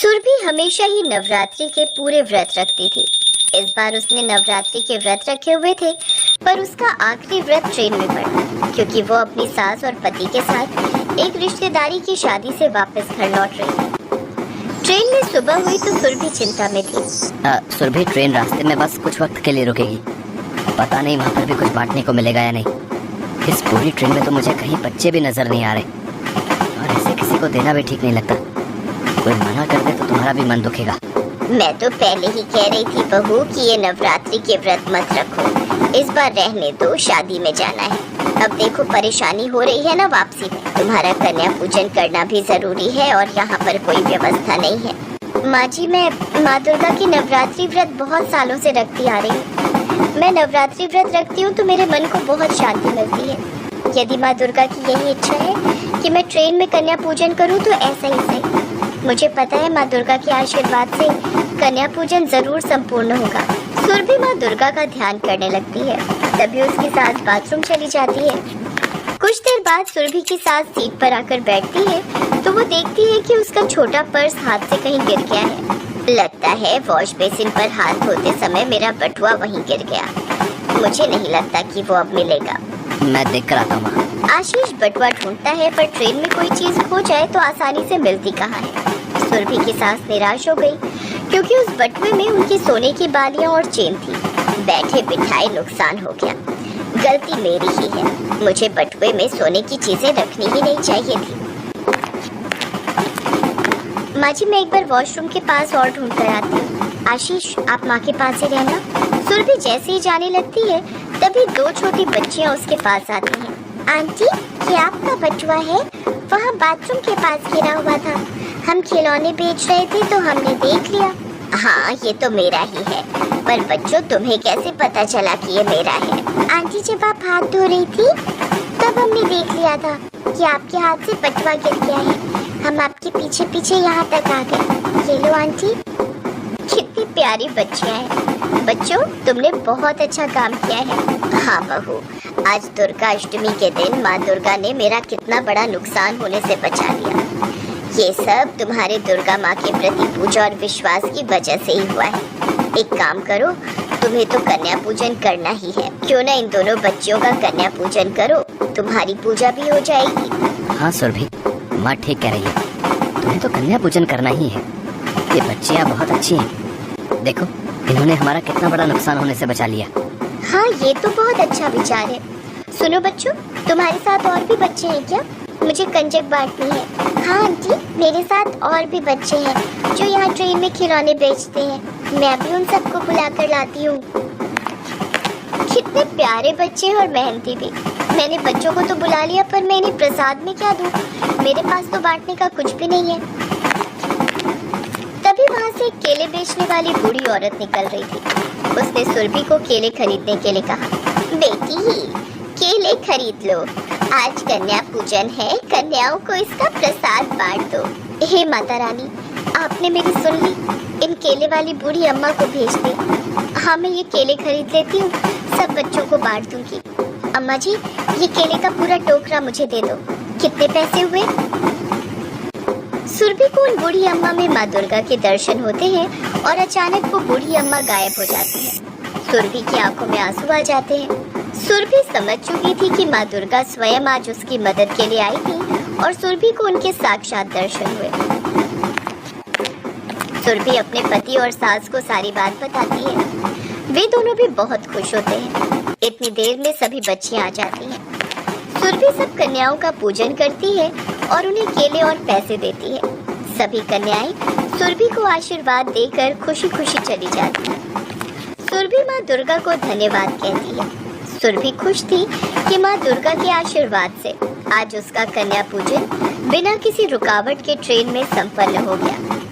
सुरभि हमेशा ही नवरात्रि के पूरे व्रत रखती थी। इस बार उसने नवरात्रि के व्रत रखे हुए थे, पर उसका आखिरी व्रत ट्रेन में पड़ा क्योंकि वो अपनी सास और पति के साथ एक रिश्तेदारी की शादी से वापस घर लौट रही थी। ट्रेन में सुबह हुई तो सुरभि चिंता में थी। सुरभि, ट्रेन रास्ते में बस कुछ वक्त के लिए रुकेगी। पता नहीं वहाँ पर भी कुछ बांटने को मिलेगा या नहीं। इस पूरी ट्रेन में तो मुझे कहीं बच्चे भी नजर नहीं आ रहे, और ऐसे किसी को देना भी ठीक नहीं लगता। कोई मना कर दे तो तुम्हारा भी मन दुखेगा। मैं तो पहले ही कह रही थी बहू कि ये नवरात्रि के व्रत मत रखो, इस बार रहने दो, शादी में जाना है। अब देखो परेशानी हो रही है ना वापसी में, तुम्हारा कन्या पूजन करना भी जरूरी है और यहाँ पर कोई व्यवस्था नहीं है। माँ जी, मैं माँ दुर्गा की नवरात्रि व्रत बहुत सालों से रखती आ रही हूँ। मैं नवरात्रि व्रत रखती हूँ तो मेरे मन को बहुत शांति मिलती है। यदि माँ दुर्गा की यही इच्छा है कि मैं ट्रेन में कन्या पूजन करूँ तो ऐसा ही सही। मुझे पता है माँ दुर्गा के आशीर्वाद से कन्या पूजन जरूर संपूर्ण होगा। सुरभि माँ दुर्गा का ध्यान करने लगती है, तभी उसकी सास बाथरूम चली जाती है। कुछ देर बाद सुरभि की सास सीट पर आकर बैठती है तो वो देखती है कि उसका छोटा पर्स हाथ से कहीं गिर गया है। लगता है वॉश बेसिन पर हाथ धोते समय मेरा बटुआ वहीं गिर गया। मुझे नहीं लगता कि वो अब मिलेगा। मैं देख कर आता हूँ। आशीष बटुआ ढूंढता है, पर ट्रेन में कोई चीज खो जाए तो आसानी से मिलती कहाँ है। सुरभि की सास निराश हो गई क्योंकि उस बटुए में उनकी सोने की बालियां और चेन थी। बैठे बिठाए नुकसान हो गया। गलती मेरी ही है, मुझे बटुए में सोने की चीजें रखनी ही नहीं चाहिए थी। माँ जी, मैं एक बार वॉशरूम के पास और ढूंढ कर आती हूँ। आशीष, आप माँ के पास ही रहना। सुरभि जैसे ही जाने लगती है तभी दो छोटी बच्चियाँ उसके पास आती हैं। आंटी, ये आपका बटुआ है? वहाँ बाथरूम के पास गिरा हुआ था। हम खिलौने बेच रहे थे तो हमने देख लिया। हाँ, ये तो मेरा ही है, पर बच्चों तुम्हें कैसे पता चला कि ये मेरा है? आंटी, जब आप हाथ धो रही थी तब हमने देख लिया था कि आपके हाथ से बटुआ गिर गया है। हम आपके पीछे पीछे यहाँ तक आ गए। ये लो आंटी। कितनी प्यारी बच्चियाँ हैं। बच्चों, तुमने बहुत अच्छा काम किया है। हाँ बहू, आज दुर्गा अष्टमी के दिन माँ दुर्गा ने मेरा कितना बड़ा नुकसान होने से बचा लिया। ये सब तुम्हारे दुर्गा माँ के प्रति पूजा और विश्वास की वजह से ही हुआ है। एक काम करो, तुम्हें तो कन्या पूजन करना ही है। क्यों ना इन दोनों बच्चियों का कन्या पूजन करो, तुम्हारी पूजा भी हो जाएगी। हाँ सुरभि, माँ ठीक कह रही है। तुम्हें तो कन्या पूजन करना ही है। ये बच्चियाँ बहुत अच्छी हैं। देखो, इन्होंने हमारा कितना बड़ा नुकसान होने से बचा लिया। हाँ, ये तो बहुत अच्छा विचार है। सुनो बच्चों, तुम्हारे साथ और भी बच्चे हैं क्या? मुझे कंजक बांटनी है। हाँ आंटी, मेरे साथ और भी बच्चे हैं जो यहाँ ट्रेन में खिलौने बेचते हैं। मैं भी उन सबको बुला कर लाती हूँ। कितने प्यारे बच्चे और मेहनती भी। मैंने बच्चों को तो बुला लिया, पर मैं इन्हें प्रसाद में क्या दूँ? मेरे पास तो बांटने का कुछ भी नहीं है। तभी वहाँ से एक केले बेचने वाली बूढ़ी औरत निकल रही थी। उसने सुरभि को केले खरीदने के लिए कहा। बेटी, केले खरीद लो, आज कन्या पूजन है, कन्याओं को इसका प्रसाद बांट दो। हे माता रानी, आपने मेरी सुन ली। इन केले वाली बूढ़ी अम्मा को भेज दे। हाँ, मैं ये केले खरीद लेती हूँ, सब बच्चों को बांट दूंगी। अम्मा जी, ये केले का पूरा टोकरा मुझे दे दो। कितने पैसे हुए? सुरभि को उन बूढ़ी अम्मा में माँ दुर्गा के दर्शन होते हैं और अचानक वो बूढ़ी अम्मा गायब हो जाती है। सुरभि की आंखों में आंसू आ जाते हैं। सुरभि समझ चुकी थी कि माँ दुर्गा स्वयं आज उसकी मदद के लिए आई थी और सुरभि को उनके साक्षात दर्शन हुए। सुरभि अपने पति और सास को सारी बात बताती है। वे दोनों भी बहुत खुश होते हैं। इतनी देर में सभी बच्चियां आ जाती हैं। सुरभि सब कन्याओं का पूजन करती है और उन्हें केले और पैसे देती है। सभी कन्याएं सुरभि को आशीर्वाद देकर खुशी खुशी चली जाती हैं। सुरभि माँ दुर्गा को धन्यवाद कहती है। सुरभि खुश थी कि माँ दुर्गा के आशीर्वाद से आज उसका कन्या पूजन बिना किसी रुकावट के ट्रेन में संपन्न हो गया।